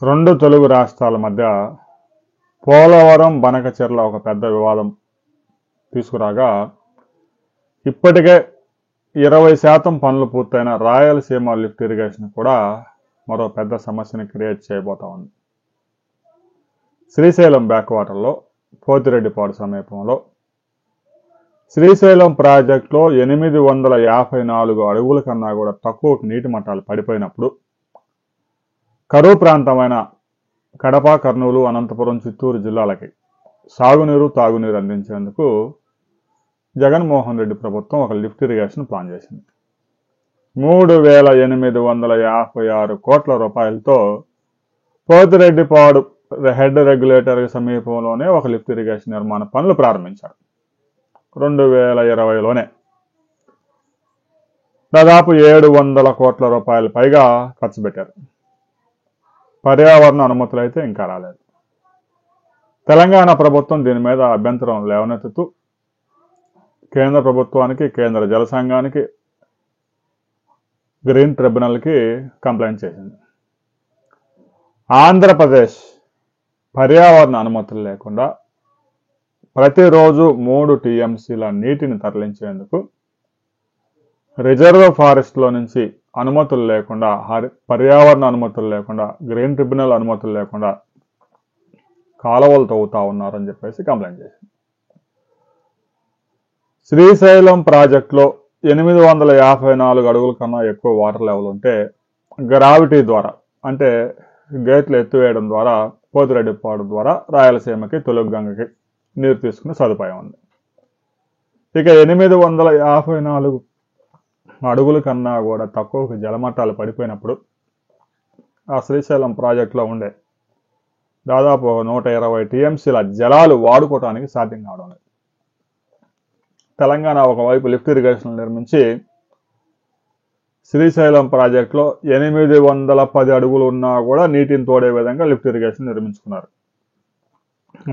రెండు తెలుగు రాష్ట్రాల మధ్య పోలవరం బనకచెర్ల ఒక పెద్ద వివాదం తీసుకురాగా ఇప్పటికే 20% పనులు పూర్తయిన రాయలసీమ లిఫ్ట్ ఇరిగేషన్ కూడా మరో పెద్ద సమస్యని క్రియేట్ చేయబోతా ఉంది. శ్రీశైలం బ్యాక్ వాటర్లో పోతిరెడ్డిపాడు సమీపంలో శ్రీశైలం ప్రాజెక్టులో 854 అడుగుల కన్నా కూడా తక్కువ నీటి మట్టాలు పడిపోయినప్పుడు కరువు ప్రాంతమైన కడప, కర్నూలు, అనంతపురం, చిత్తూరు జిల్లాలకి సాగునీరు, తాగునీరు అందించేందుకు జగన్మోహన్ రెడ్డి ప్రభుత్వం ఒక లిఫ్ట్ ఇరిగేషన్ ప్లాన్ చేసింది. 3856 కోట్ల రూపాయలతో పోతిరెడ్డిపాడు హెడ్ రెగ్యులేటర్ సమీపంలోనే ఒక లిఫ్ట్ ఇరిగేషన్ నిర్మాణ పనులు ప్రారంభించారు. 2020లోనే దాదాపు 700 కోట్ల రూపాయల పైగా ఖర్చు పెట్టారు. పర్యావరణ అనుమతులు అయితే ఇంకా రాలేదు. తెలంగాణ ప్రభుత్వం దీని మీద అభ్యంతరం లేవనెత్తుతూ కేంద్ర ప్రభుత్వానికి, కేంద్ర జల సంఘానికి, గ్రీన్ ట్రిబ్యునల్కి కంప్లైంట్ చేసింది. ఆంధ్రప్రదేశ్ పర్యావరణ అనుమతులు లేకుండా ప్రతిరోజు 3 టీఎంసీల నీటిని తరలించేందుకు రిజర్వ్ ఫారెస్ట్లో నుంచి అనుమతులు లేకుండా, పర్యావరణ అనుమతులు లేకుండా, గ్రీన్ ట్రిబ్యునల్ అనుమతులు లేకుండా కాలువలు తవ్వుతా ఉన్నారని చెప్పేసి కంప్లైంట్ చేసింది. శ్రీశైలం ప్రాజెక్టులో 854 అడుగుల కన్నా ఎక్కువ వాటర్ లెవెల్ ఉంటే గ్రావిటీ ద్వారా, అంటే గేట్లు ఎత్తివేయడం ద్వారా, పోతిరెడ్డిపాడు ద్వారా రాయలసీమకి, తెలుగు గంగకి నీరు తీసుకునే సదుపాయం ఉంది. ఇక 854 అడుగుల కన్నా కూడా తక్కువ జలమట్టాలు పడిపోయినప్పుడు ఆ శ్రీశైలం ప్రాజెక్టులో ఉండే దాదాపు 120 టీఎంసీల జలాలు వాడుకోవడానికి సాధ్యం కావడం లేదు. తెలంగాణ ఒకవైపు లిఫ్ట్ ఇరిగేషన్ నిర్మించి శ్రీశైలం ప్రాజెక్టులో 810 అడుగులు ఉన్నా కూడా నీటిని తోడే విధంగా లిఫ్ట్ ఇరిగేషన్ నిర్మించుకున్నారు.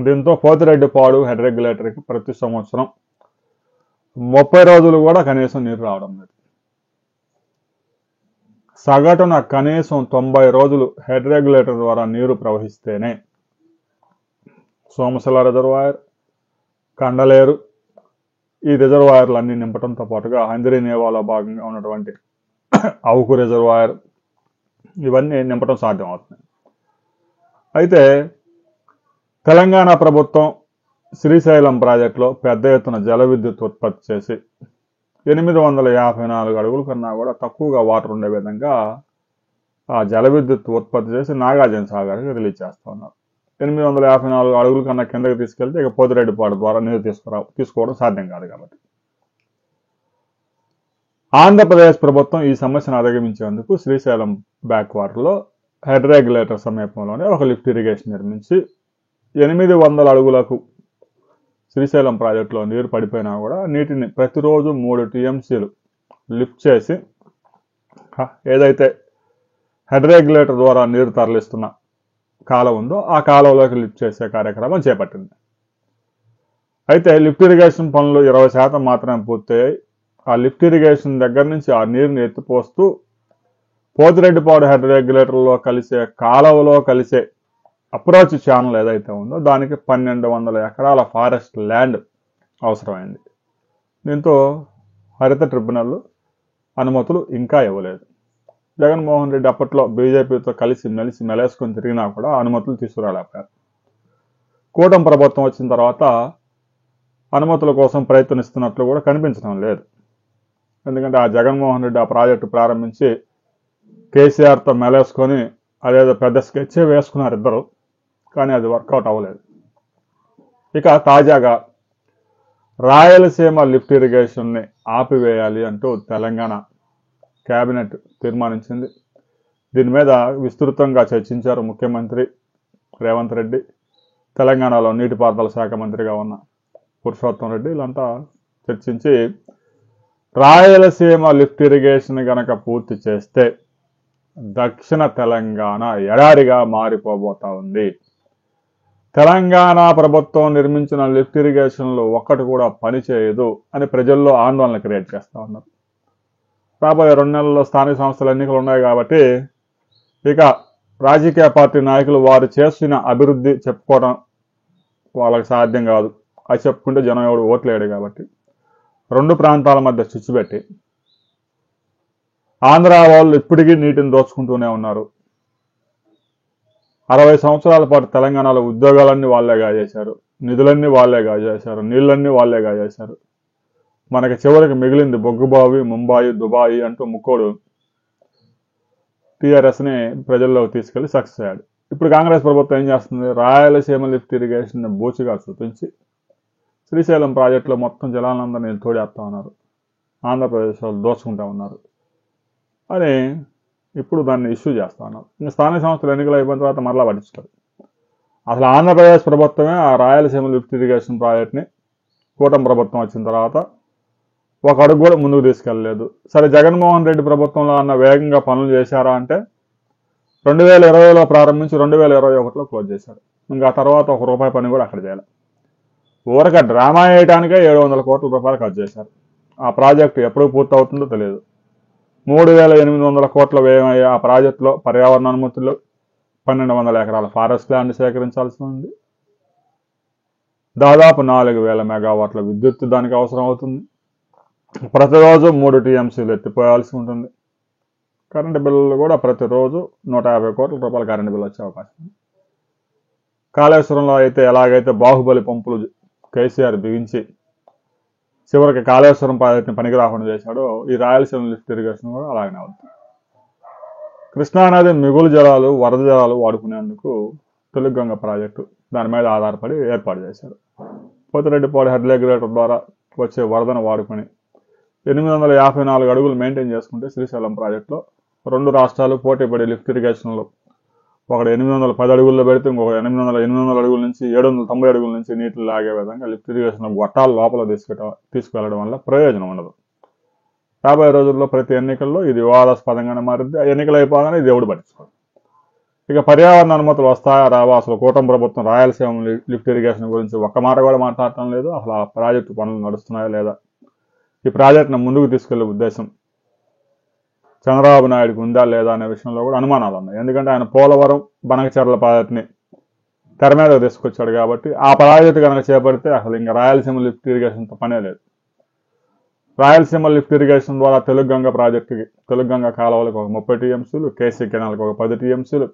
దీంతో పోతిరెడ్డిపాడు హెడ్ రెగ్యులేటర్కి ప్రతి సంవత్సరం 30 రోజులు కూడా కనీసం నీరు రావడం లేదు. సగటున కనీసం 90 రోజులు హెడ్ రెగ్యులేటర్ ద్వారా నీరు ప్రవహిస్తేనే సోమశిల రిజర్వాయర్, కండలేరు ఈ రిజర్వాయర్లన్నీ నింపడంతో పాటుగా హందిరి నేవాలో భాగంగా ఉన్నటువంటి అవుకు రిజర్వాయర్ ఇవన్నీ నింపడం సాధ్యం అవుతుంది. అయితే తెలంగాణ ప్రభుత్వం శ్రీశైలం ప్రాజెక్టులో పెద్ద ఎత్తున జల విద్యుత్ ఉత్పత్తి చేసి 854 అడుగుల కన్నా కూడా తక్కువగా వాటర్ ఉండే విధంగా ఆ జల విద్యుత్ ఉత్పత్తి చేసి నాగార్జున సాగర్కి రిలీజ్ చేస్తూ ఉన్నారు. 854 అడుగుల కన్నా కిందకి తీసుకెళ్తే ఇక పోతిరెడ్డిపాడు ద్వారా నీరు తీసుకోవడం సాధ్యం కాదు. కాబట్టి ఆంధ్రప్రదేశ్ ప్రభుత్వం ఈ సమస్యను అధిగమించేందుకు శ్రీశైలం బ్యాక్ వాటర్లో హెడ్ రెగ్యులేటర్ సమీపంలోనే ఒక లిఫ్ట్ ఇరిగేషన్ నిర్మించి 800 అడుగులకు శ్రీశైలం ప్రాజెక్టులో నీరు పడిపోయినా కూడా నీటిని ప్రతిరోజు 3 టీఎంసీలు లిఫ్ట్ చేసి ఏదైతే హెడ్ రెగ్యులేటర్ ద్వారా నీరు తరలిస్తున్న కాలువ ఉందో ఆ కాలువలోకి లిఫ్ట్ చేసే కార్యక్రమం చేపట్టింది. అయితే లిఫ్ట్ ఇరిగేషన్ పనులు 20% మాత్రమే పూర్తయ్యాయి. ఆ లిఫ్ట్ ఇరిగేషన్ దగ్గర నుంచి ఆ నీరుని ఎత్తిపోస్తూ పోతిరెడ్డిపాడు హెడ్ రెగ్యులేటర్లో కలిసే కాలువలో కలిసే అప్రోచ్ ఛానల్ ఏదైతే ఉందో దానికి 1200 ఎకరాల ఫారెస్ట్ ల్యాండ్ అవసరమైంది. దీంతో హరిత ట్రిబ్యునల్ అనుమతులు ఇంకా ఇవ్వలేదు. జగన్మోహన్ రెడ్డి అప్పట్లో బీజేపీతో కలిసి మెలిసి మెలేసుకొని తిరిగినా కూడా అనుమతులు తీసుకురాలేకపోయారు. కూటమి ప్రభుత్వం వచ్చిన తర్వాత అనుమతుల కోసం ప్రయత్నిస్తున్నట్లు కూడా కనిపించడం లేదు. ఎందుకంటే ఆ జగన్మోహన్ రెడ్డి ఆ ప్రాజెక్టు ప్రారంభించి కేసీఆర్తో మెలేసుకొని అదేదో పెద్ద స్కెచ్చే వేసుకున్నారు ఇద్దరు, కానీ అది వర్కౌట్ అవ్వలేదు. ఇక తాజాగా రాయలసీమ లిఫ్ట్ ఇరిగేషన్ని ఆపివేయాలి అంటూ తెలంగాణ కేబినెట్ తీర్మానించింది. దీని మీద విస్తృతంగా చర్చించారు ముఖ్యమంత్రి రేవంత్ రెడ్డి, తెలంగాణలో నీటిపారుదల శాఖ మంత్రిగా ఉన్న పురుషోత్తం రెడ్డి. వీళ్ళంతా చర్చించి రాయలసీమ లిఫ్ట్ ఇరిగేషన్ గనక పూర్తి చేస్తే దక్షిణ తెలంగాణ ఎడారిగా మారిపోబోతా ఉంది. తెలంగాణ ప్రభుత్వం నిర్మించిన లిఫ్ట్ ఇరిగేషన్లు ఒక్కటి కూడా పనిచేయదు అని ప్రజల్లో ఆందోళన క్రియేట్ చేస్తూ ఉన్నారు. రాబోయే 2 నెలల్లో స్థానిక సంస్థల ఎన్నికలు ఉన్నాయి కాబట్టి ఇక రాజకీయ పార్టీ నాయకులు వారు చేసిన అభివృద్ధి చెప్పుకోవడం వాళ్ళకి సాధ్యం కాదు. అది చెప్పుకుంటే జనం ఎవడు ఓట్లేడు కాబట్టి రెండు ప్రాంతాల మధ్య చిచ్చు పెట్టి ఆంధ్ర వాళ్ళు ఇప్పటికీ నీటిని దోచుకుంటూనే ఉన్నారు. 60 సంవత్సరాల పాటు తెలంగాణలో ఉద్యోగాలన్నీ వాళ్ళే గాజేశారు, నిధులన్నీ వాళ్ళే గాజేశారు, నీళ్ళన్నీ వాళ్ళే గాజేశారు. మనకి చివరికి మిగిలింది బొగ్గుబావి, ముంబాయి, దుబాయి అంటూ ముక్కోడు టీఆర్ఎస్ని ప్రజల్లోకి తీసుకెళ్లి సక్సెస్ అయ్యాడు. ఇప్పుడు కాంగ్రెస్ ప్రభుత్వం ఏం చేస్తుంది? రాయలసీమ లిఫ్ట్ ఇరిగేషన్ బూచిగా చూపించి శ్రీశైలం ప్రాజెక్టులో మొత్తం జలాలందరినీ తోడేస్తా ఉన్నారు, ఆంధ్రప్రదేశ్ వాళ్ళు దోచుకుంటా ఉన్నారు అని ఇప్పుడు దాన్ని ఇష్యూ చేస్తా ఉన్నారు. ఇంకా స్థానిక సంస్థలు ఎన్నికలు అయిపోయిన తర్వాత మరలా పట్టించుకోరు. అసలు ఆంధ్రప్రదేశ్ ప్రభుత్వమే ఆ రాయలసీమ లిఫ్ట్ ఇరిగేషన్ ప్రాజెక్ట్ని కూటమి ప్రభుత్వం వచ్చిన తర్వాత ఒక అడుగు కూడా ముందుకు తీసుకెళ్ళలేదు. సరే, జగన్మోహన్ రెడ్డి ప్రభుత్వంలో అన్న వేగంగా పనులు చేశారా అంటే 2020లో ప్రారంభించి 2021లో క్లోజ్ చేశారు. ఇంకా తర్వాత ₹1 పని కూడా అక్కడ చేయాలి. ఊరక డ్రామా వేయడానికే 700 కోట్ల రూపాయలు ఖర్చు చేశారు. ఆ ప్రాజెక్టు ఎప్పుడు పూర్తవుతుందో తెలియదు. 3,800 కోట్ల వ్యయమయ్యే ఆ ప్రాజెక్టులో పర్యావరణ అనుమతులు, 1,200 ఎకరాల ఫారెస్ట్ ల్యాండ్ సేకరించాల్సి ఉంది. దాదాపు 4,000 మెగావాట్ల విద్యుత్ దానికి అవసరం అవుతుంది. ప్రతిరోజు 3 టీఎంసీలు ఎత్తిపోయాల్సి ఉంటుంది. కరెంటు బిల్లులు కూడా ప్రతిరోజు 150 కోట్ల రూపాయల కరెంటు బిల్లు వచ్చే అవకాశం ఉంది. కాళేశ్వరంలో అయితే ఎలాగైతే బాహుబలి పంపులు కేసీఆర్ బిగించి చివరికి కాళేశ్వరం ప్రాజెక్టుని పనికి రాకుండా చేశాడో, ఈ రాయలసీమ లిఫ్ట్ ఇరిగేషన్ కూడా అలాగనే అవుతుంది. కృష్ణానది మిగులు జలాలు, వరద జలాలు వాడుకునేందుకు తెలుగుగంగ ప్రాజెక్టు దాని మీద ఆధారపడి ఏర్పాటు చేశారు. పోతిరెడ్డిపాడు హెడ్ రెగ్యులేటర్ ద్వారా వచ్చే వరదను వాడుకొని 854 అడుగులు మెయింటైన్ చేసుకుంటే శ్రీశైలం ప్రాజెక్టులో రెండు రాష్ట్రాలు పోటీపడి లిఫ్ట్ ఇరిగేషన్లో ఒకటి 810 అడుగుల్లో పెడితే ఇంకొక 800 అడుగుల నుంచి 790 అడుగుల నుంచి నీటిని లాగే విధంగా లిఫ్ట్ ఇరిగేషన్ గొట్టాలు లోపల తీసుకెళ్లడం వల్ల ప్రయోజనం ఉండదు. రాబోయే రోజుల్లో ప్రతి ఎన్నికల్లో ఇది వివాదాస్పదంగానే మారింది. ఆ ఎన్నికలు అయిపోగానే ఇది ఎవడు పట్టించుకోడు. ఇక పర్యావరణ అనుమతులు వస్తాయా రావా? అసలు కూటమి ప్రభుత్వం రాయలసీమ లిఫ్ట్ ఇరిగేషన్ గురించి ఒక్క మాట కూడా మాట్లాడటం లేదు. అసలు ఆ ప్రాజెక్టు పనులు నడుస్తున్నాయా లేదా, ఈ ప్రాజెక్టును ముందుకు తీసుకెళ్లే ఉద్దేశం చంద్రబాబు నాయుడుకి ఉందా లేదా అనే విషయంలో కూడా అనుమానాలు ఉన్నాయి. ఎందుకంటే ఆయన పోలవరం, బనకచెర్ల ప్రాజెక్టుని తెర మీద తీసుకొచ్చాడు కాబట్టి ఆ ప్రాజెక్టు కనుక చేపడితే అసలు ఇంకా రాయలసీమ లిఫ్ట్ ఇరిగేషన్తో పనే లేదు. రాయలసీమ లిఫ్ట్ ఇరిగేషన్ ద్వారా తెలుగుగంగ ప్రాజెక్టుకి, తెలుగుగంగ కాలువలకు ఒక 30 టీఎంసీలు, కేసీ కెనాల్కి ఒక 10 టీఎంసీలు,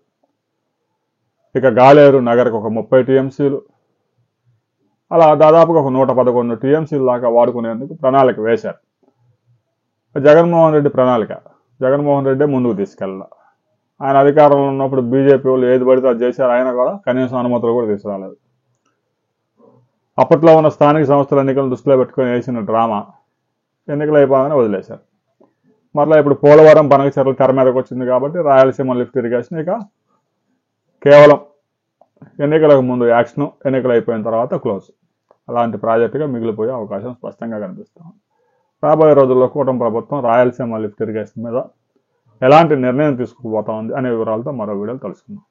ఇక గాలేరు నగర్కి ఒక 30 టీఎంసీలు, అలా దాదాపుగా ఒక 111 టీఎంసీల దాకా వాడుకునేందుకు ప్రణాళిక వేశారు. జగన్మోహన్ రెడ్డి ప్రణాళిక, జగన్మోహన్ రెడ్డి ముందుకు తీసుకెళ్ళాలి. ఆయన అధికారంలో ఉన్నప్పుడు బీజేపీ వాళ్ళు ఏది పడితే అది చేశారు. ఆయన కూడా కనీసం అనుమతులు కూడా తీసుకురాలేదు. అప్పట్లో ఉన్న స్థానిక సంస్థల ఎన్నికలను దృష్టిలో పెట్టుకొని వేసిన డ్రామా ఎన్నికలు అయిపోగానే వదిలేశారు. మరలా ఇప్పుడు పోలవరం, బనకచెర్ల తెర మీదకి వచ్చింది కాబట్టి రాయలసీమ లిఫ్ట్ ఇరిగేషన్ ఇక కేవలం ఎన్నికలకు ముందు యాక్షన్, ఎన్నికలు అయిపోయిన తర్వాత క్లోజ్, అలాంటి ప్రాజెక్టుగా మిగిలిపోయే అవకాశం స్పష్టంగా కనిపిస్తాం. రాబోయే రోజుల్లో కూటమి ప్రభుత్వం రాయలసీమ లిఫ్ట్ ఇరిగేషన్ మీద ఎలాంటి నిర్ణయం తీసుకుపోతా ఉంది అనే వివరాలతో మరో వీడియోలో తెలుసుకుందాం.